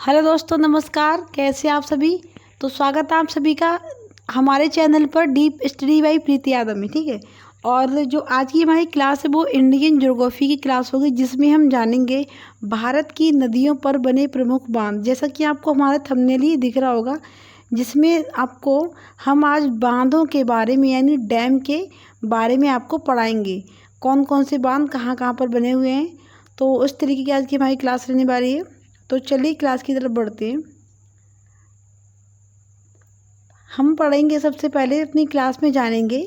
Hello दोस्तों, नमस्कार। कैसे आप सभी। तो स्वागत है आप सभी का हमारे चैनल पर डीप स्टडी बाई प्रीति यादव में। ठीक है। और जो आज की हमारी क्लास है वो इंडियन ज्योग्राफी की क्लास होगी, जिसमें हम जानेंगे भारत की नदियों पर बने प्रमुख बांध। जैसा कि आपको हमारा थंबनेल ही दिख रहा होगा, जिसमें आपको हम आज बांधों के बारे में यानी डैम के बारे में आपको पढ़ाएंगे। कौन कौन से बांध कहाँ कहाँ पर बने हुए हैं, तो उस तरीके की आज की हमारी क्लास रहने वाली है। तो चलिए क्लास की तरफ बढ़ते हैं। हम पढ़ेंगे, सबसे पहले अपनी क्लास में जानेंगे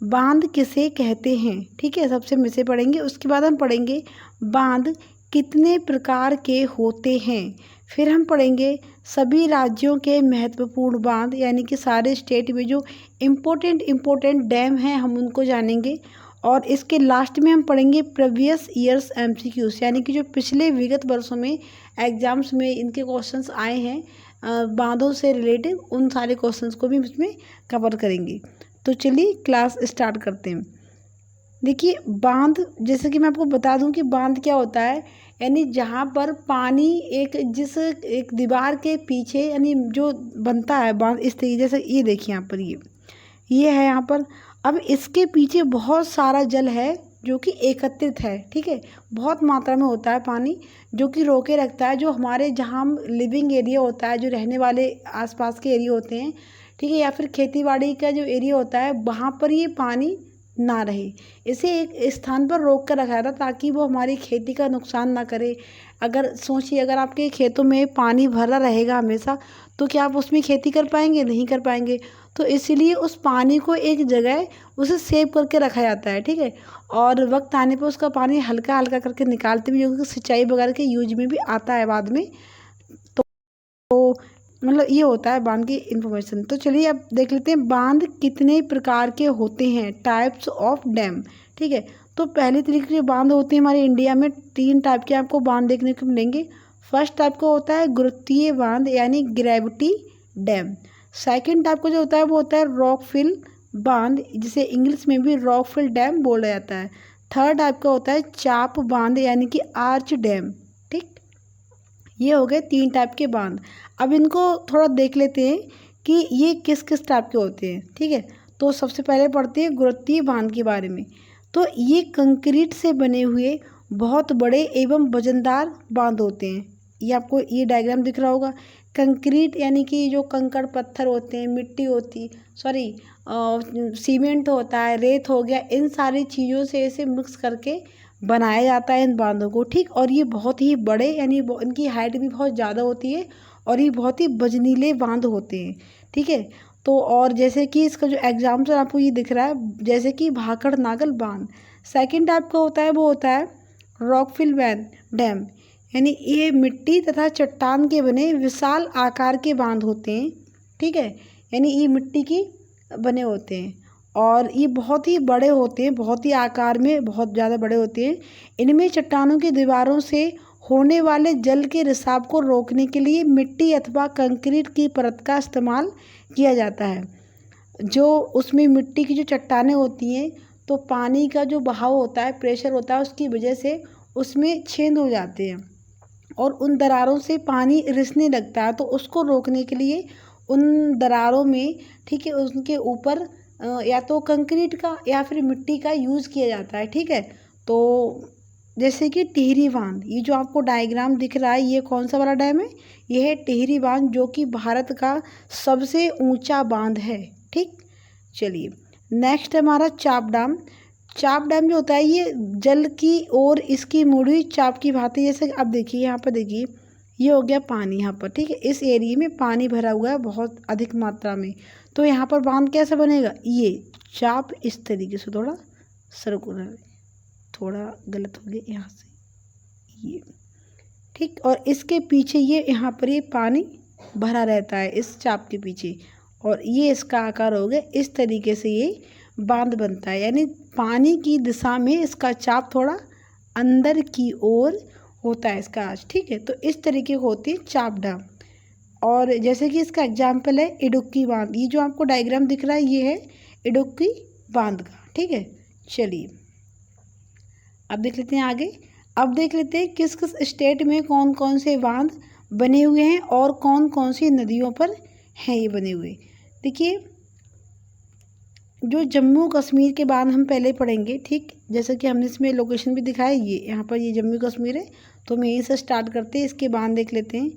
बांध किसे कहते हैं। ठीक है, सबसे हम इसे पढ़ेंगे। उसके बाद हम पढ़ेंगे बांध कितने प्रकार के होते हैं। फिर हम पढ़ेंगे सभी राज्यों के महत्वपूर्ण बांध, यानी कि सारे स्टेट में जो इम्पोर्टेंट डैम हैं हम उनको जानेंगे। और इसके लास्ट में हम पढ़ेंगे प्रीवियस ईयर्स एमसीक्यूज, यानी कि जो पिछले विगत वर्षों में एग्जाम्स में इनके क्वेश्चंस आए हैं बांधों से रिलेटेड, उन सारे क्वेश्चंस को भी इसमें कवर करेंगे। तो चलिए क्लास स्टार्ट करते हैं। देखिए, बांध जैसे कि मैं आपको बता दूं कि बांध क्या होता है, यानी जहाँ पर पानी एक दीवार के पीछे यानी जो बनता है बांध, इस तरीके जैसे ये देखिए यहाँ पर ये है यहाँ पर। अब इसके पीछे बहुत सारा जल है जो कि एकत्रित है। ठीक है, बहुत मात्रा में होता है पानी जो कि रोके रखता है, जो हमारे जहाँ लिविंग एरिया होता है, जो रहने वाले आसपास के एरिया होते हैं, ठीक है, या फिर खेतीबाड़ी का जो एरिया होता है, वहाँ पर ये पानी ना रहे। इसे एक स्थान पर रोक कर रखा था ताकि वो हमारी खेती का नुकसान ना करे। अगर सोचिए, अगर आपके खेतों में पानी भरा रहेगा हमेशा, तो क्या आप उसमें खेती कर पाएंगे? नहीं कर पाएंगे। तो इसीलिए उस पानी को एक जगह उसे सेव करके रखा जाता है। ठीक है, और वक्त आने पर उसका पानी हल्का हल्का करके निकालते भी, जो कि सिंचाई वगैरह के यूज में भी आता है बाद में। तो मतलब ये होता है बांध की इंफॉर्मेशन। तो चलिए अब देख लेते हैं बांध कितने प्रकार के होते हैं, टाइप्स ऑफ डैम। ठीक है, तो पहले तरीके के बांध होते हैं हमारे इंडिया में, 3 टाइप के आपको बांध देखने को मिलेंगे। फर्स्ट टाइप का होता है गुरुत्वीय बांध, यानी ग्रेविटी डैम। सेकेंड टाइप का जो होता है वो होता है रॉकफिल बांध, जिसे इंग्लिश में भी रॉकफिल डैम बोला जाता है। थर्ड टाइप का होता है चाप बांध, यानी कि आर्च डैम। ठीक, ये हो गए 3 टाइप के बांध। अब इनको थोड़ा देख लेते हैं कि ये किस किस टाइप के होते हैं। ठीक है, तो सबसे पहले पढ़ते हैं गुरुत्वीय बांध के बारे में। तो ये कंक्रीट से बने हुए बहुत बड़े एवं वजनदार बांध होते हैं। ये आपको ये डायग्राम दिख रहा होगा। कंक्रीट यानी कि जो कंकड़ पत्थर होते हैं, मिट्टी होती, सॉरी सीमेंट होता है, रेत हो गया, इन सारी चीज़ों से इसे मिक्स करके बनाया जाता है इन बांधों को। ठीक, और ये बहुत ही बड़े यानी इनकी हाइट भी बहुत ज़्यादा होती है और ये बहुत ही वजनीले बांध होते हैं। ठीक है, तो और जैसे कि इसका जो एग्जाम्पल आपको ये दिख रहा है, जैसे कि भाखड़ नागल बांध। सेकंड टाइप का होता है वो होता है रॉकफिल डैम, यानी ये मिट्टी तथा चट्टान के बने विशाल आकार के बांध होते हैं। ठीक है, यानी ये मिट्टी की बने होते हैं और ये बहुत ही बड़े होते हैं, बहुत ही आकार में बहुत ज़्यादा बड़े होते हैं। इनमें चट्टानों की दीवारों से होने वाले जल के रिसाव को रोकने के लिए मिट्टी अथवा कंक्रीट की परत का इस्तेमाल किया जाता है। जो उसमें मिट्टी की जो चट्टानें होती हैं, तो पानी का जो बहाव होता है, प्रेशर होता है, उसकी वजह से उसमें छेद हो जाते हैं और उन दरारों से पानी रिसने लगता है। तो उसको रोकने के लिए उन दरारों में, ठीक है, उनके ऊपर या तो कंक्रीट का या फिर मिट्टी का यूज़ किया जाता है। ठीक है, तो जैसे कि टिहरी बांध, ये जो आपको डायग्राम दिख रहा है, ये कौन सा वाला डैम है? ये है टिहरी बांध, जो कि भारत का सबसे ऊंचा बांध है। ठीक, चलिए नेक्स्ट है हमारा चाप डैम। चाप डैम जो होता है ये जल की और इसकी मुड़ी चाप की भांति, जैसे अब देखिए यहाँ पर देखिए, ये हो गया पानी यहाँ पर। ठीक है, इस एरिया में पानी भरा हुआ है बहुत अधिक मात्रा में। तो यहाँ पर बांध कैसे बनेगा? ये चाप इस तरीके से थोड़ा सर्कुलर, थोड़ा गलत हो गया यहाँ से ये। ठीक, और इसके पीछे ये यहाँ पर ये पानी भरा रहता है इस चाप के पीछे, और ये इसका आकार हो गया। इस तरीके से ये बांध बनता है, यानी पानी की दिशा में इसका चाप थोड़ा अंदर की ओर होता है इसका आज। ठीक है, तो इस तरीके की होती है चाप डैम। और जैसे कि इसका एग्जाम्पल है इडुक्की बांध, ये जो आपको डायग्राम दिख रहा है ये है इडुक्की बांध का। ठीक है, चलिए अब देख लेते हैं आगे। अब देख लेते हैं किस किस स्टेट में कौन कौन से बांध बने हुए हैं और कौन कौन सी नदियों पर हैं ये बने हुए। देखिए, जो जम्मू कश्मीर के बांध हम पहले पढ़ेंगे, ठीक, जैसे कि हमने इसमें लोकेशन भी दिखाया, ये यहाँ पर ये जम्मू कश्मीर है, तो हम यहीं से स्टार्ट करते हैं, इसके बांध देख लेते हैं।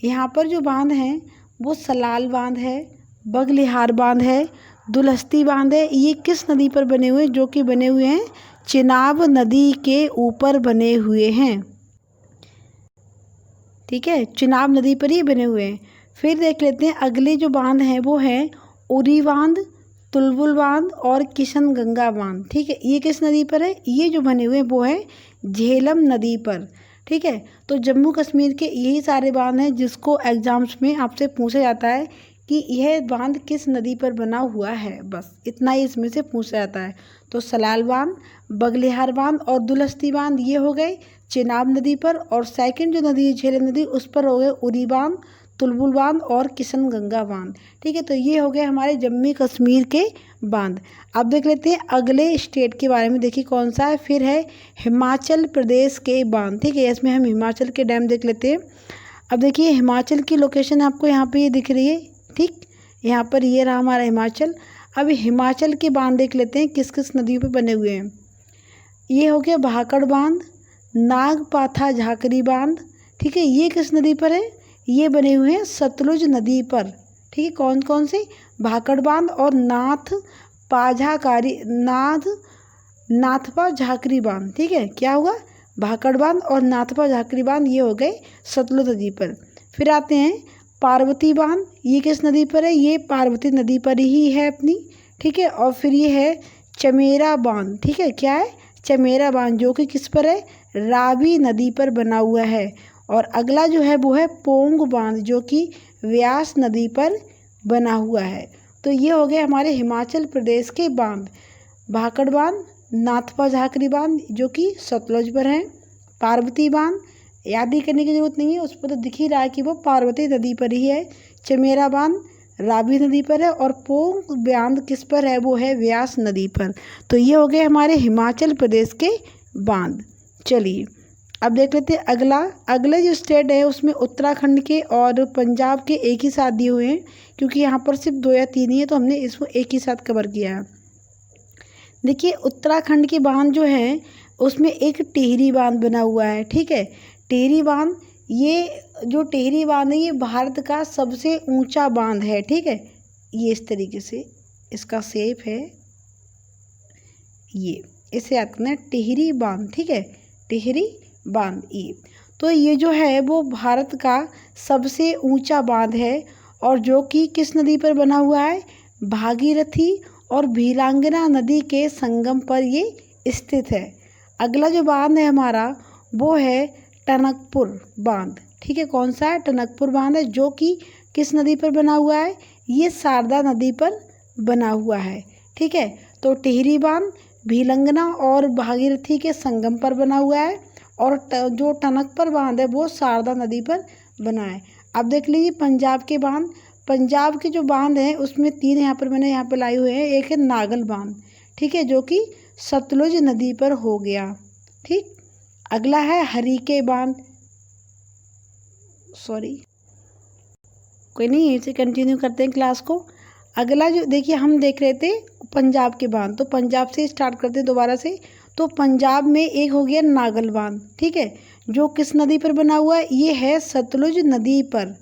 यहाँ पर जो बांध हैं वो सलाल बांध है, बगलिहार बांध है, दुलहस्ती बांध है। ये किस नदी पर बने हुए हैं? जो कि बने हुए हैं चिनाब नदी के ऊपर बने हुए हैं, ठीक है, चिनाब नदी पर ही बने हुए हैं। फिर देख लेते हैं अगले जो बांध हैं वो हैं उरी बांध, तुलबुल बांध और किशन गंगा बांध, ठीक है। ये किस नदी पर है? ये जो बने हुए हैं वो है झेलम नदी पर, ठीक है। तो जम्मू कश्मीर के यही सारे बांध हैं जिसको एग्जाम्स में आपसे पूछा जाता है कि यह बांध किस नदी पर बना हुआ है, बस इतना ही इसमें से पूछा जाता है। तो सलाल बांध, बगलिहार बांध और दुलहस्ती बांध ये हो गए चिनाब नदी पर, और सेकंड जो नदी है झेलम नदी उस पर हो गए उरी बांध, तुलबुल बांध और किशन गंगा बांध, ठीक है। तो ये हो गए हमारे जम्मू कश्मीर के बांध। अब देख लेते हैं अगले स्टेट के बारे में, देखिए कौन सा है। फिर है हिमाचल प्रदेश के बांध, ठीक है। इसमें हम हिमाचल के डैम देख लेते हैं। अब देखिए हिमाचल की लोकेशन आपको यहाँ पे ये दिख रही है, ठीक, यहाँ पर ये रहा हमारा हिमाचल। अब हिमाचल के बांध देख लेते हैं किस किस नदियों पे बने हुए हैं। ये हो गया भाखड़ बांध, नागपाथा झाकरी बांध, ठीक है। ये किस नदी पर है? ये बने हुए हैं सतलुज नदी पर, ठीक है। कौन कौन से? भाखड़ बांध और नाथपा झाकरी बांध, ठीक है। क्या होगा? भाखड़ बांध और नाथपा झाकरी बांध ये हो गए सतलुज नदी पर। फिर आते हैं पार्वती बांध, ये किस नदी पर है? ये पार्वती नदी पर ही है अपनी, ठीक है। और फिर ये है चमेरा बांध, ठीक है। क्या है? चमेरा बांध, जो कि किस पर है? रावी नदी पर बना हुआ है। और अगला जो है वो है पोंग बांध, जो कि व्यास नदी पर बना हुआ है। तो ये हो गए हमारे हिमाचल प्रदेश के बांध। भाखड़ बांध, नाथपा झाकरी बांध जो कि सतलुज पर है, पार्वती बांध याद ही करने की जरूरत नहीं है, उस पर तो दिख ही रहा है कि वो पार्वती नदी पर ही है। चमेरा बांध रावी नदी पर है और पोंग बांध किस पर है? वो है व्यास नदी पर। तो ये हो गए हमारे हिमाचल प्रदेश के बांध। चलिए अब देख लेते हैं अगले जो स्टेट है उसमें उत्तराखंड के और पंजाब के एक ही साथ दिए हुए हैं, क्योंकि यहाँ पर सिर्फ 2 या 3 ही है तो हमने इसको एक ही साथ कवर किया है। देखिए उत्तराखंड के बांध जो हैं उसमें एक टिहरी बांध बना हुआ है, ठीक है। टिहरी बांध, ये जो टिहरी बांध है ये भारत का सबसे ऊंचा बांध है, ठीक है। ये इस तरीके से इसका शेप है, ये इसे याद करना है टिहरी बांध, ठीक है। टिहरी बांध ये, तो ये जो है वो भारत का सबसे ऊंचा बांध है और जो कि किस नदी पर बना हुआ है? भागीरथी और भीलांगना नदी के संगम पर ये स्थित है। अगला जो बांध है हमारा वो है टनकपुर बांध, ठीक है। कौन सा है? टनकपुर बांध है, जो कि किस नदी पर बना हुआ है? ये शारदा नदी पर बना हुआ है, ठीक है। तो टिहरी बांध भीलंगना और भागीरथी के संगम पर बना हुआ है और जो टनकपुर बांध है वो शारदा नदी पर बना है। अब देख लीजिए पंजाब के बांध। पंजाब के जो बांध हैं उसमें 3 यहाँ पर मैंने यहाँ पे लाए हुए हैं। एक है नागल बांध, ठीक है, जो कि सतलुज नदी पर हो गया, ठीक। अगला है हरीके बांध, सॉरी कोई नहीं, यहीं से कंटिन्यू करते हैं क्लास को। अगला जो देखिए हम देख रहे थे पंजाब के बांध, तो पंजाब से स्टार्ट करते हैं दोबारा से। तो पंजाब में एक हो गया नागल बांध, ठीक है, जो किस नदी पर बना हुआ है? ये है सतलुज नदी पर।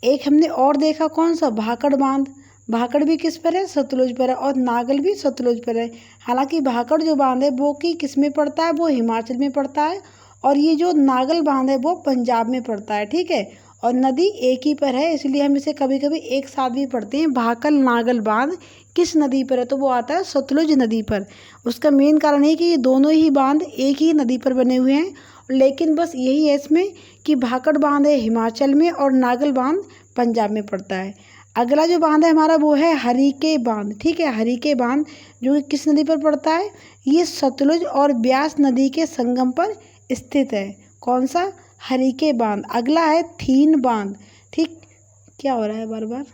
एक हमने और देखा कौन सा? भाखड़ बांध। भाखड़ भी किस पर है? सतलुज पर है और नागल भी सतलुज पर है। हालांकि भाखड़ जो बांध है वो कि किस में पड़ता है? वो हिमाचल में पड़ता है और ये जो नागल बांध है वो पंजाब में पड़ता है, ठीक है। और नदी एक ही पर है, इसलिए हम इसे कभी कभी एक साथ भी पढ़ते हैं। भाखल नागल बांध किस नदी पर है? तो वो आता है सतलुज नदी पर। उसका मेन कारण है कि ये दोनों ही बांध एक ही नदी पर बने हुए हैं, लेकिन बस यही है इसमें कि भाखड़ बांध है हिमाचल में और नागल बांध पंजाब में पड़ता है। अगला जो बांध है हमारा वो है हरीके बांध, ठीक है। हरीके बांध जो कि किस नदी पर पड़ता है? ये सतलुज और ब्यास नदी के संगम पर स्थित है। कौन सा? हरीके बांध। अगला है थीन बांध, ठीक। क्या हो रहा है बार बार?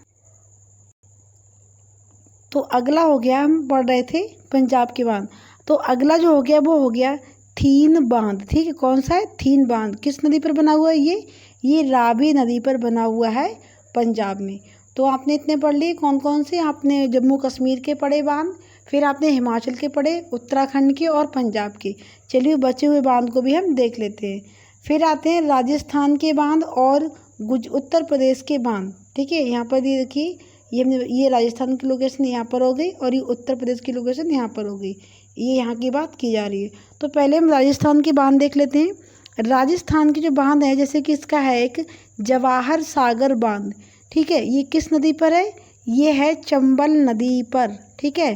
तो अगला हो गया, हम पढ़ रहे थे पंजाब के बांध, तो अगला जो हो गया वो हो गया थीन बांध, ठीक है। कौन सा है? थीन बांध। किस नदी पर बना हुआ है? ये रावी नदी पर बना हुआ है पंजाब में। तो आपने इतने पढ़ लिए कौन कौन से, आपने जम्मू कश्मीर के पढ़े बांध, फिर आपने हिमाचल के पढ़े, उत्तराखंड के और पंजाब के। चलिए बचे हुए बांध को भी हम देख लेते हैं। फिर आते हैं राजस्थान के बांध और उत्तर प्रदेश के बांध। ठीक है, यहाँ पर ये देखिए, ये राजस्थान की लोकेशन यहाँ पर हो गई और ये उत्तर प्रदेश की लोकेशन यहाँ पर हो गई। ये यहाँ की बात की जा रही है। तो पहले हम राजस्थान के बांध देख लेते हैं। राजस्थान की जो बांध है, जैसे कि इसका है एक जवाहर सागर बांध। ठीक है, ये किस नदी पर है? ये है चंबल नदी पर। ठीक है,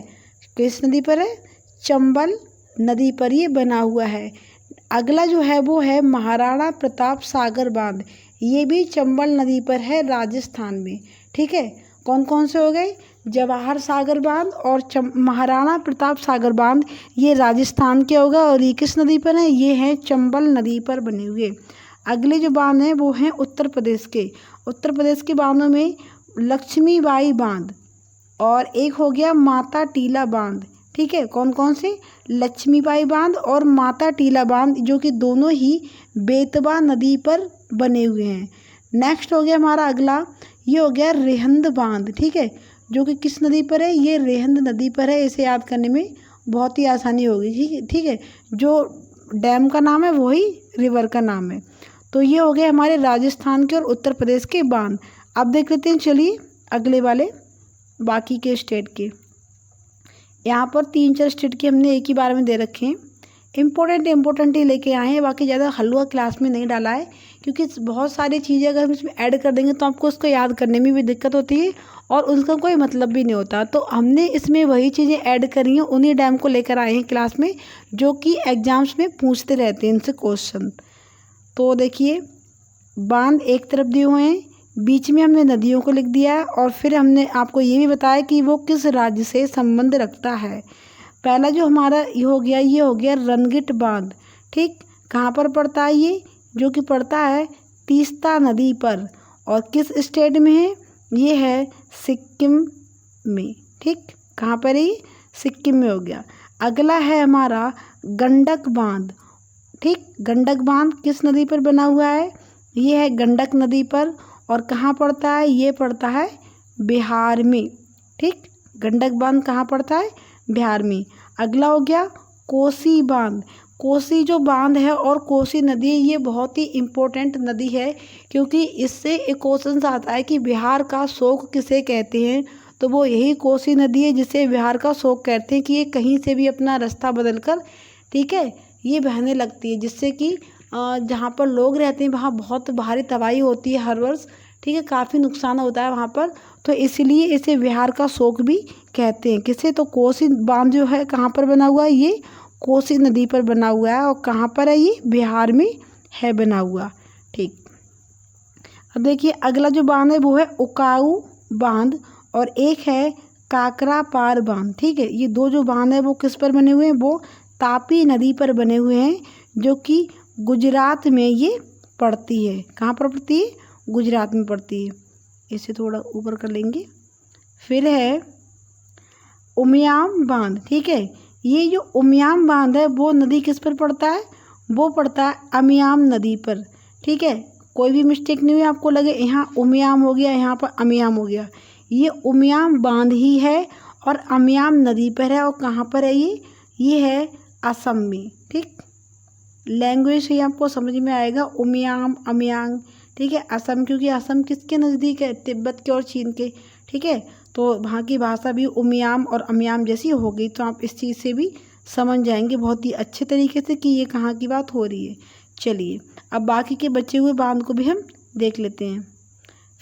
किस नदी पर है? चंबल नदी पर ये बना हुआ है। अगला जो है वो है महाराणा प्रताप सागर बांध। ये भी चंबल नदी पर है राजस्थान में। ठीक है, कौन कौन से हो गए? जवाहर सागर बांध और महाराणा प्रताप सागर बांध, ये राजस्थान के होगा और ये किस नदी पर है? ये है चंबल नदी पर बने हुए। अगले जो बांध हैं वो हैं उत्तर प्रदेश के। उत्तर प्रदेश के बांधों में लक्ष्मीबाई बांध और एक हो गया माता टीला बांध। ठीक है, कौन कौन से? लक्ष्मीबाई बांध और माता टीला बांध, जो कि दोनों ही बेतवा नदी पर बने हुए हैं। नेक्स्ट हो गया हमारा अगला, ये हो गया रेहंद बांध। ठीक है, जो कि किस नदी पर है? ये रेहंद नदी पर है। इसे याद करने में बहुत ही आसानी होगी। ठीक है, जो डैम का नाम है वही रिवर का नाम है। तो ये हो गए हमारे राजस्थान के और उत्तर प्रदेश के बांध। अब देख लेते हैं, चलिए अगले वाले बाकी के स्टेट के। यहाँ पर 3-4 स्टेट के हमने एक ही बार में दे रखे हैं। इम्पोर्टेंट ही लेके आए हैं, बाकी ज़्यादा हलवा क्लास में नहीं डाला है, क्योंकि बहुत सारी चीज़ें अगर हम इसमें ऐड कर देंगे तो आपको उसको याद करने में भी दिक्कत होती है और उसका कोई मतलब भी नहीं होता। तो हमने इसमें वही चीज़ें ऐड करी हैं, उन्हीं डैम को लेकर आए हैं क्लास में, जो कि एग्जाम्स में पूछते रहते हैं इनसे क्वेश्चन। तो देखिए, बांध एक तरफ दिए हुए हैं, बीच में हमने नदियों को लिख दिया है और फिर हमने आपको ये भी बताया कि वो किस राज्य से संबंध रखता है। पहला जो हमारा ये हो गया रनगिट बांध। ठीक, कहाँ पर पड़ता है ये? जो कि पड़ता है तीस्ता नदी पर और किस स्टेट में है? ये है सिक्किम में। ठीक, कहाँ पर है ये? सिक्किम में हो गया। अगला है हमारा गंडक बांध। ठीक, गंडक बांध किस नदी पर बना हुआ है? ये है गंडक नदी पर और कहाँ पड़ता है? ये पड़ता है बिहार में। ठीक, गंडक बांध कहाँ पड़ता है? बिहार में। अगला हो गया कोसी बांध। कोसी जो बांध है और कोसी नदी, ये बहुत ही इम्पोर्टेंट नदी है, क्योंकि इससे एक क्वेश्चन आता है कि बिहार का शोक किसे कहते हैं। तो वो यही कोसी नदी है जिसे बिहार का शोक कहते हैं, कि ये कहीं से भी अपना रास्ता बदल कर, ठीक है, ये बहने लगती है, जिससे कि जहाँ पर लोग रहते हैं वहाँ बहुत भारी तबाही होती है हर वर्ष। ठीक है, काफ़ी नुकसान होता है वहाँ पर, तो इसलिए इसे बिहार का शोक भी कहते हैं। किसे? तो कोसी बांध जो है कहाँ पर बना हुआ है? ये कोसी नदी पर बना हुआ है और कहाँ पर है? ये बिहार में है बना हुआ। ठीक, अब देखिए अगला जो बांध है वो है उकाऊ बांध और एक है काकरापार बांध। ठीक है, ये दो जो बांध है वो किस पर बने हुए हैं? वो तापी नदी पर बने हुए हैं, जो कि गुजरात में ये पड़ती है। कहाँ पर पड़ती है? गुजरात में पड़ती है। इसे थोड़ा ऊपर कर लेंगे। फिर है उमियाम बांध। ठीक है, ये जो उमियाम बांध है वो नदी किस पर पड़ता है? वो पड़ता है अमियाम नदी पर। ठीक है, कोई भी मिस्टेक नहीं हुई आपको लगे यहाँ उमियाम हो गया, यहाँ पर अमियाम हो गया। ये उमियाम बांध ही है और अमियाम नदी पर है। और कहाँ पर है ये है असम में। ठीक, लैंग्वेज से आपको समझ में आएगा, उमियाम अमियांग। ठीक है, असम, क्योंकि असम किसके नज़दीक है? तिब्बत के और चीन के। ठीक है, तो वहाँ की भाषा भी उमियाम और अमियाम जैसी हो गई, तो आप इस चीज़ से भी समझ जाएंगे बहुत ही अच्छे तरीके से कि ये कहाँ की बात हो रही है। चलिए अब बाकी के बचे हुए बांध को भी हम देख लेते हैं।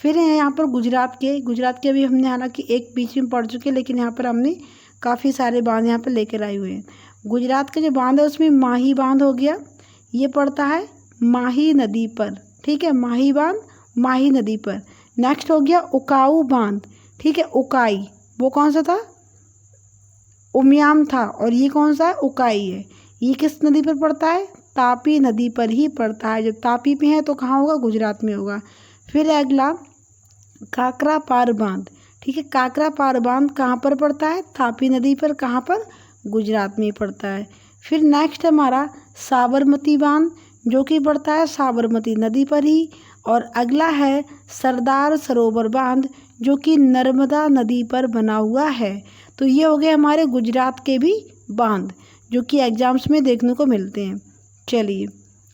फिर है यहाँ पर गुजरात के अभी हमने हालांकि एक बीच में पढ़ चुके, लेकिन यहाँ पर हमने काफ़ी सारे बांध यहाँ पर लेकर आए हुए हैं। गुजरात के जो बांध है उसमें माही बांध हो गया, ये पड़ता है माही नदी पर। ठीक है, माही बांध माही नदी पर। नेक्स्ट हो गया उकाऊ बांध। ठीक है, उकाई वो कौन सा था? उमियाम था, और ये कौन सा है? उकाई है। ये किस नदी पर पड़ता है? तापी नदी पर ही पड़ता है। जब तापी पे है तो कहाँ होगा? गुजरात में होगा। फिर अगला काकरापार बांध। ठीक है, काकरापार बांध कहाँ पर पड़ता है? तापी नदी पर। कहाँ पर? गुजरात में पड़ता है। फिर नेक्स्ट हमारा साबरमती बांध, जो कि पड़ता है साबरमती नदी पर ही। और अगला है सरदार सरोवर बांध जो कि नर्मदा नदी पर बना हुआ है। तो ये हो गए हमारे गुजरात के भी बांध जो कि एग्जाम्स में देखने को मिलते हैं। चलिए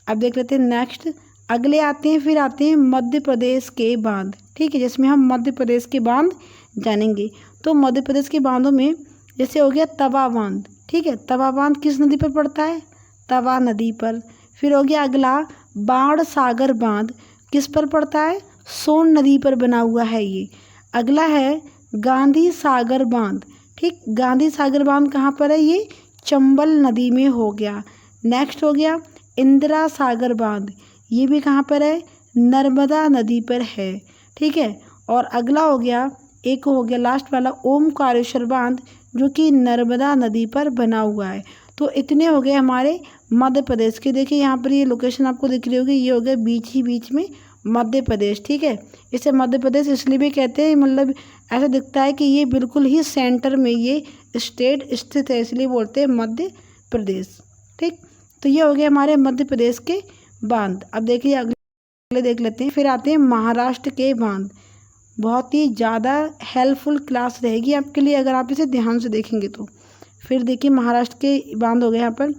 अब देख लेते हैं नेक्स्ट। अगले आते हैं, फिर आते हैं मध्य प्रदेश के बांध। ठीक है, जिसमें हम मध्य प्रदेश के बांध जानेंगे। तो मध्य प्रदेश के बांधों में जैसे हो गया तवा बांध। ठीक है, तवा बांध किस नदी पर पड़ता है? तवा नदी पर। फिर हो गया अगला बाण सागर बांध, किस पर पड़ता है? सोन नदी पर बना हुआ है ये। अगला है गांधी सागर बांध। ठीक, गांधी सागर बांध कहाँ पर है? ये चंबल नदी में हो गया। नेक्स्ट हो गया इंदिरा सागर बांध, ये भी कहाँ पर है? नर्मदा नदी पर है। ठीक है, और अगला हो गया, एक हो गया लास्ट वाला ओमकारेश्वर बांध जो कि नर्मदा नदी पर बना हुआ है। तो इतने हो गए हमारे मध्य प्रदेश के। देखिए यहाँ पर ये लोकेशन आपको दिख रही होगी, ये हो गया बीच ही बीच में मध्य प्रदेश। ठीक है, इसे मध्य प्रदेश इसलिए भी कहते हैं, मतलब ऐसा दिखता है कि ये बिल्कुल ही सेंटर में ये स्टेट स्थित है, इसलिए बोलते हैं मध्य प्रदेश। ठीक, तो ये हो गया हमारे मध्य प्रदेश के बांध। अब देखिए अगले देख लेते हैं। फिर आते हैं महाराष्ट्र के बांध। बहुत ही ज़्यादा हेल्पफुल क्लास रहेगी आपके लिए अगर आप इसे ध्यान से देखेंगे तो। फिर देखिए महाराष्ट्र के बांध हो गए यहाँ पर,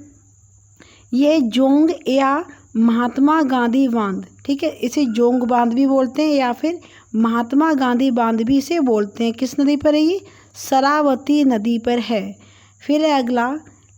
ये जोंग या महात्मा गांधी बांध। ठीक है, इसे जोंग बांध भी बोलते हैं या फिर महात्मा गांधी बांध भी इसे बोलते हैं। किस नदी पर है ये? शरावती नदी पर है। फिर है अगला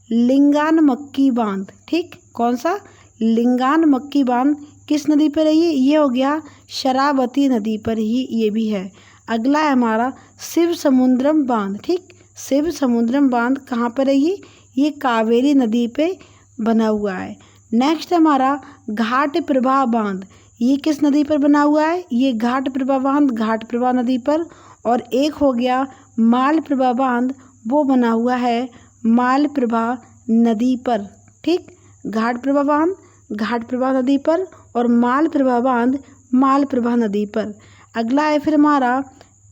लिंगान मक्की बांध। ठीक, कौन सा? लिंगान मक्की बांध किस नदी पर है ये हो गया शरावती नदी पर ही ये भी है। अगला है हमारा शिव समुद्रम बांध। ठीक, शिव समुद्रम बांध कहाँ पर है ये कावेरी नदी पे बना हुआ है। नेक्स्ट हमारा घाट प्रभा बांध, ये किस नदी पर बना हुआ है? ये घाट प्रभा बांध घाट प्रभा नदी पर। और एक हो गया माल प्रभा बांध, वो बना हुआ है माल प्रभा नदी पर। ठीक, घाट प्रभा बांध घाट प्रभा नदी पर और माल प्रभा बांध माल प्रभा नदी पर। अगला है फिर हमारा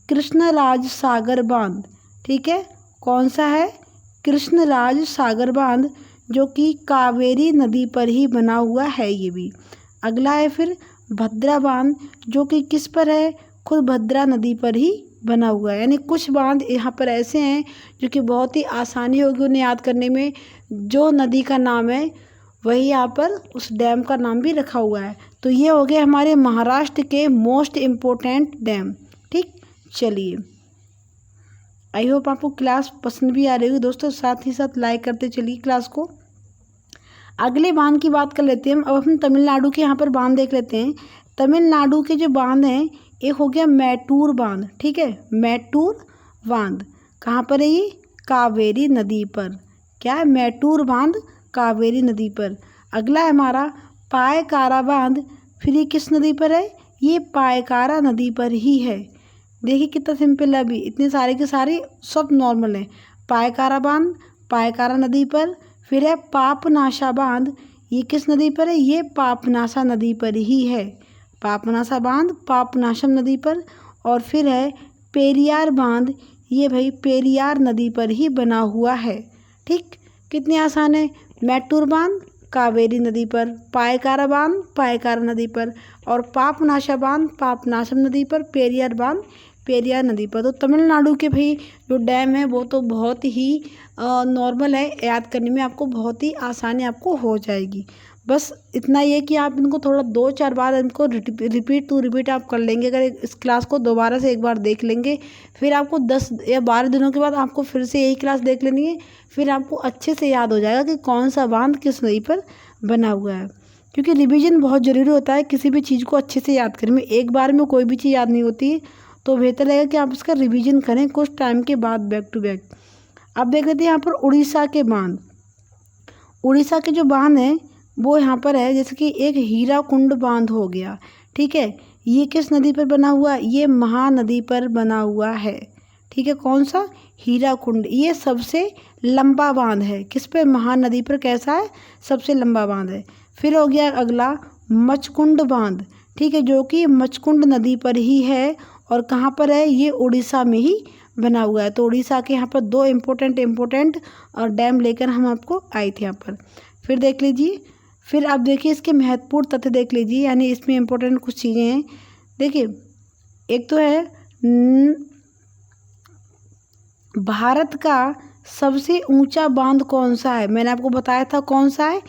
कृष्णराज सागर बांध। ठीक है, कौन सा है? कृष्णराज सागर बांध जो कि कावेरी नदी पर ही बना हुआ है ये भी। अगला है फिर भद्रा बांध जो कि किस पर है? खुद भद्रा नदी पर ही बना हुआ है। यानी कुछ बांध यहाँ पर ऐसे हैं जो कि बहुत ही आसानी होगी उन्हें याद करने में। जो नदी का नाम है वही यहाँ पर उस डैम का नाम भी रखा हुआ है। तो ये हो गए हमारे महाराष्ट्र के मोस्ट इम्पोर्टेंट डैम। ठीक, चलिए आई होप आपको क्लास पसंद भी आ रही होगी दोस्तों, साथ ही साथ लाइक करते चलिए क्लास को। अगले बांध की बात कर लेते हैं। अब हम तमिलनाडु के यहाँ पर बांध देख लेते हैं। तमिलनाडु के जो बांध हैं, एक हो गया मैटूर बांध। ठीक है, मैटूर बांध कहाँ पर है ये? कावेरी नदी पर। क्या है? मैटूर बांध कावेरी नदी पर। अगला है हमारा पायकारा बांध, फिर ये किस नदी पर है? ये पायकारा नदी पर ही है। देखिए कितना सिंपल है, अभी इतने सारे के सारे सब नॉर्मल हैं। पायकारा बांध पायकारा नदी पर। फिर है पापनाशा बांध, ये किस नदी पर है? ये पापनाशा नदी पर ही है। पापनाशा बांध पापनाशम नदी पर। और फिर है पेरियार बांध, ये भाई पेरियार नदी पर ही बना हुआ है। ठीक, कितने आसान है। मैटूर बांध कावेरी नदी पर, पायकारा बांध पायकारा नदी पर, और पापनाशा बांध पापनाशम नदी पर, पेरियार बांध पेरियार नदी पर। तो तमिलनाडु के भाई जो डैम है वो तो बहुत ही नॉर्मल है, याद करने में आपको बहुत ही आसानी आपको हो जाएगी। बस इतना ये कि आप इनको थोड़ा 2-4 बार इनको रिपीट टू रिपीट आप कर लेंगे। अगर इस क्लास को दोबारा से एक बार देख लेंगे, फिर आपको 10 या 12 दिनों के बाद आपको फिर से यही क्लास देख लेनी है। फिर आपको अच्छे से याद हो जाएगा कि कौन सा बांध किस नदी पर बना हुआ है। क्योंकि रिवीजन बहुत ज़रूरी होता है किसी भी चीज़ को अच्छे से याद करने में। एक बार में कोई भी चीज़ याद नहीं होती है, तो बेहतर रहेगा कि आप इसका रिवीजन करें कुछ टाइम के बाद बैक टू बैक। अब देख लेते हैं यहाँ पर उड़ीसा के बांध। उड़ीसा के जो बांध हैं वो यहाँ पर है, जैसे कि एक हीराकुंड बांध हो गया। ठीक है, ये किस नदी पर बना हुआ है? ये महानदी पर बना हुआ है। ठीक है, कौन सा? हीराकुंड। ये सबसे लंबा बांध है। किस पे? महानदी पर। कैसा है? सबसे लंबा बांध है। फिर हो गया अगला मचकुंड बांध। ठीक है, जो कि मचकुंड नदी पर ही है। और कहाँ पर है? ये उड़ीसा में ही बना हुआ है। तो उड़ीसा के यहाँ पर 2 इम्पोर्टेंट डैम लेकर हम आपको आए थे यहाँ पर। फिर देख लीजिए, फिर आप देखिए इसके महत्वपूर्ण तथ्य देख लीजिए, यानी इसमें इम्पोर्टेंट कुछ चीज़ें हैं। देखिए एक तो है भारत का सबसे ऊंचा बांध कौन सा है। मैंने आपको बताया था कौन सा है,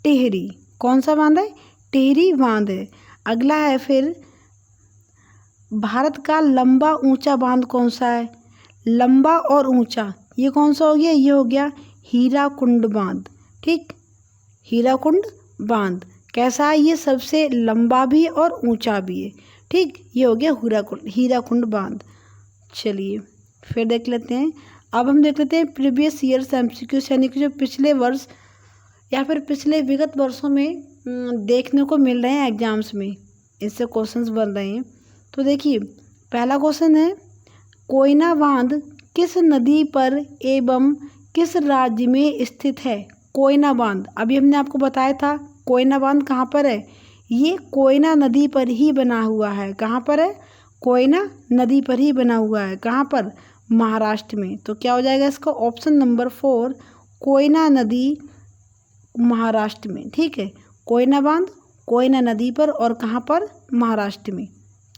टिहरी। कौन सा बांध है, टिहरी बांध है। अगला है फिर भारत का लंबा ऊंचा बांध कौन सा है, लंबा और ऊंचा, ये कौन सा हो गया, ये हो गया हीराकुंड बांध। ठीक, हीराकुंड बांध कैसा है, ये सबसे लंबा भी और ऊंचा भी है। ठीक, ये हो गया हीराकुंड बांध। चलिए फिर देख लेते हैं। अब हम देख लेते हैं प्रीवियस ईयर्स एमसीक्यूज, यानी कि जो पिछले वर्ष या फिर पिछले विगत वर्षों में देखने को मिल रहे हैं एग्जाम्स में, इससे क्वेश्चंस बन रहे हैं। तो देखिए पहला क्वेश्चन है, कोयना बांध किस नदी पर एवं किस राज्य में स्थित है। कोयना बांध, अभी हमने आपको बताया था कोयना बांध कहाँ पर है, ये कोयना नदी पर ही बना हुआ है। कहाँ पर है, कोयना नदी पर ही बना हुआ है। कहाँ पर, महाराष्ट्र में। तो क्या हो जाएगा इसका ऑप्शन नंबर 4, कोयना नदी महाराष्ट्र में। ठीक है, कोयना बांध कोयना नदी पर और कहाँ पर, महाराष्ट्र में।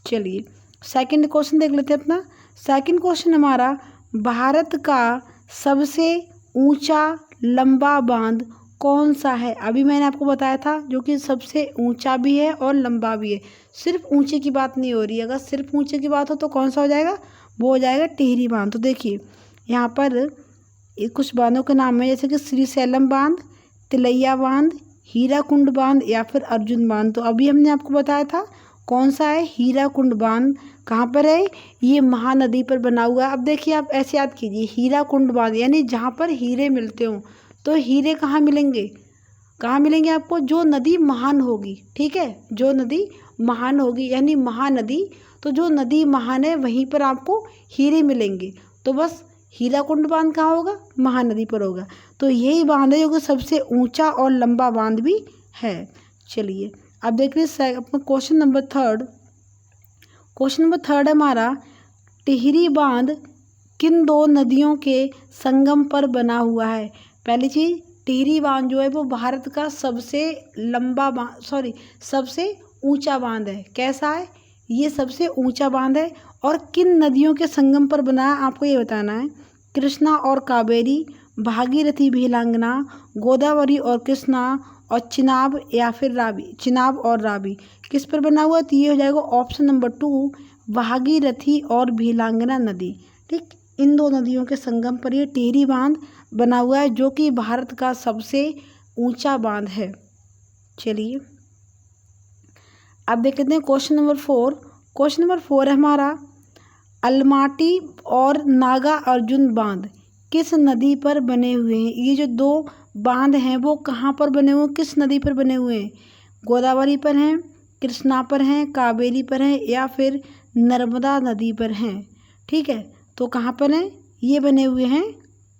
चलिए सेकंड क्वेश्चन देख लेते हैं अपना। सेकंड क्वेश्चन हमारा, भारत का सबसे ऊंचा लंबा बांध कौन सा है। अभी मैंने आपको बताया था जो कि सबसे ऊंचा भी है और लंबा भी है। सिर्फ ऊंचे की बात नहीं हो रही है, अगर सिर्फ ऊंचे की बात हो तो कौन सा हो जाएगा, वो हो जाएगा टिहरी बांध। तो देखिए यहाँ पर कुछ बांधों के नाम है, जैसे कि श्रीशैलम बांध, तिलैया बांध, हीराकुंड बांध या फिर अर्जुन बांध। तो अभी हमने आपको बताया था कौन सा है, हीराकुंड बांध। कहाँ पर है, ये महानदी पर बना हुआ है। अब देखिए आप ऐसे याद कीजिए, हीराकुंड बांध यानी जहाँ पर हीरे मिलते हों। तो हीरे कहाँ मिलेंगे, कहाँ मिलेंगे आपको, जो नदी महान होगी। ठीक है, जो नदी महान होगी यानी महानदी, तो जो नदी महान है वहीं पर आपको हीरे मिलेंगे। तो बस हीराकुंड बांध कहाँ होगा, महानदी पर होगा। तो यही बांध है जो कि सबसे ऊंचा और लंबा बांध भी है। चलिए अब देख लीजिए अपना क्वेश्चन नंबर 3। क्वेश्चन नंबर 3 है हमारा, टिहरी बांध किन दो नदियों के संगम पर बना हुआ है। पहली चीज़, टिहरी बांध जो है वो भारत का सबसे लंबा बांध, सबसे ऊंचा बांध है। कैसा है, ये सबसे ऊंचा बांध है। और किन नदियों के संगम पर बना है आपको ये बताना है। कृष्णा और कावेरी, भागीरथी भेलांगना, गोदावरी और कृष्णा, और चिनाब या फिर रावी, चिनाब और रावी किस पर बना हुआ। तो ये हो जाएगा ऑप्शन नंबर 2, भागीरथी और भेलांगना नदी। ठीक, इन दो नदियों के संगम पर ये टिहरी बांध बना हुआ है, जो कि भारत का सबसे ऊंचा बांध है। चलिए अब देख लेते हैं क्वेश्चन नंबर 4। क्वेश्चन नंबर 4 है हमारा, अलमाटी और नागा अर्जुन बांध किस नदी पर बने हुए हैं। ये जो दो बांध हैं वो कहाँ पर बने हुए हैं, किस नदी पर बने हुए हैं। गोदावरी पर हैं, कृष्णा पर हैं, कावेरी पर हैं या फिर नर्मदा नदी पर हैं। ठीक है, तो कहाँ पर हैं, ये बने हुए हैं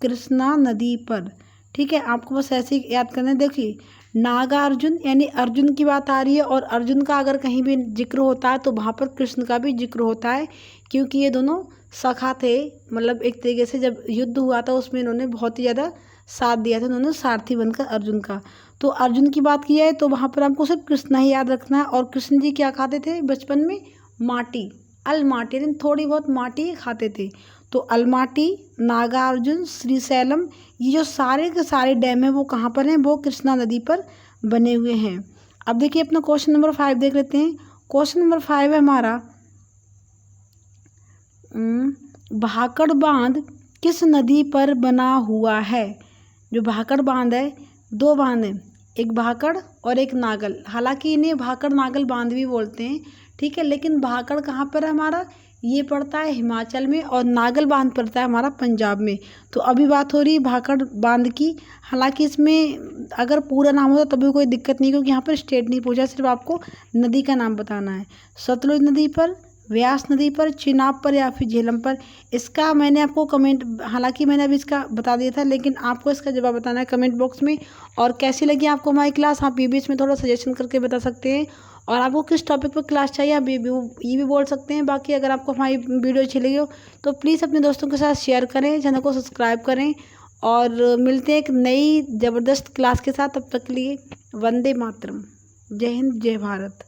कृष्णा नदी पर। ठीक है, आपको बस ऐसे ही याद करना है। देखिए नागा अर्जुन यानी अर्जुन की बात आ रही है, और अर्जुन का अगर कहीं भी जिक्र होता है तो वहाँ पर कृष्ण का भी जिक्र होता है, क्योंकि ये दोनों सखा थे। मतलब एक तरीके से जब युद्ध हुआ था उसमें इन्होंने बहुत ही ज़्यादा साथ दिया था, उन्होंने सारथी बनकर अर्जुन का। तो अर्जुन की बात की जाए तो वहाँ पर आपको सिर्फ कृष्णा ही याद रखना है। और कृष्ण जी क्या खाते थे बचपन में, माटी, अलमाटी, थोड़ी बहुत माटी खाते थे। तो अलमाटी, नागा अर्जुन, श्रीशैलम, ये जो सारे के सारे डैम हैं वो कहाँ पर हैं, वो कृष्णा नदी पर बने हुए हैं। अब देखिए अपना क्वेश्चन नंबर 5 देख लेते हैं। क्वेश्चन नंबर 5 है हमारा, भाकड़ बांध किस नदी पर बना हुआ है। जो भाकड़ बांध है, दो बांध हैं, एक भाकड़ और एक नागल। हालांकि इन्हें भाकड़ नागल बांध भी बोलते हैं। ठीक है, लेकिन भाकड़ कहाँ पर है हमारा, ये पड़ता है हिमाचल में, और नागल बांध पड़ता है हमारा पंजाब में। तो अभी बात हो रही है भाकड़ बांध की। हालांकि इसमें अगर पूरा नाम होता तभी कोई दिक्कत नहीं, क्योंकि यहाँ पर स्टेट नहीं पूछा, सिर्फ आपको नदी का नाम बताना है। सतलुज नदी पर, व्यास नदी पर, चिनाब पर या फिर झेलम पर। इसका मैंने आपको कमेंट, हालांकि मैंने अभी इसका बता दिया था, लेकिन आपको इसका जवाब बताना है कमेंट बॉक्स में। और कैसी लगी आपको हमारी क्लास, आप ये भी इसमें थोड़ा सजेशन करके बता सकते हैं। और आपको किस टॉपिक पर क्लास चाहिए आप ये भी बोल सकते हैं। बाकी अगर आपको हमारी वीडियो अच्छी लगी हो तो प्लीज़ अपने दोस्तों के साथ शेयर करें, चैनल को सब्सक्राइब करें। और मिलते हैं एक नई ज़बरदस्त क्लास के साथ, तब तक के लिए वंदे मातरम। जय हिंद, जय भारत।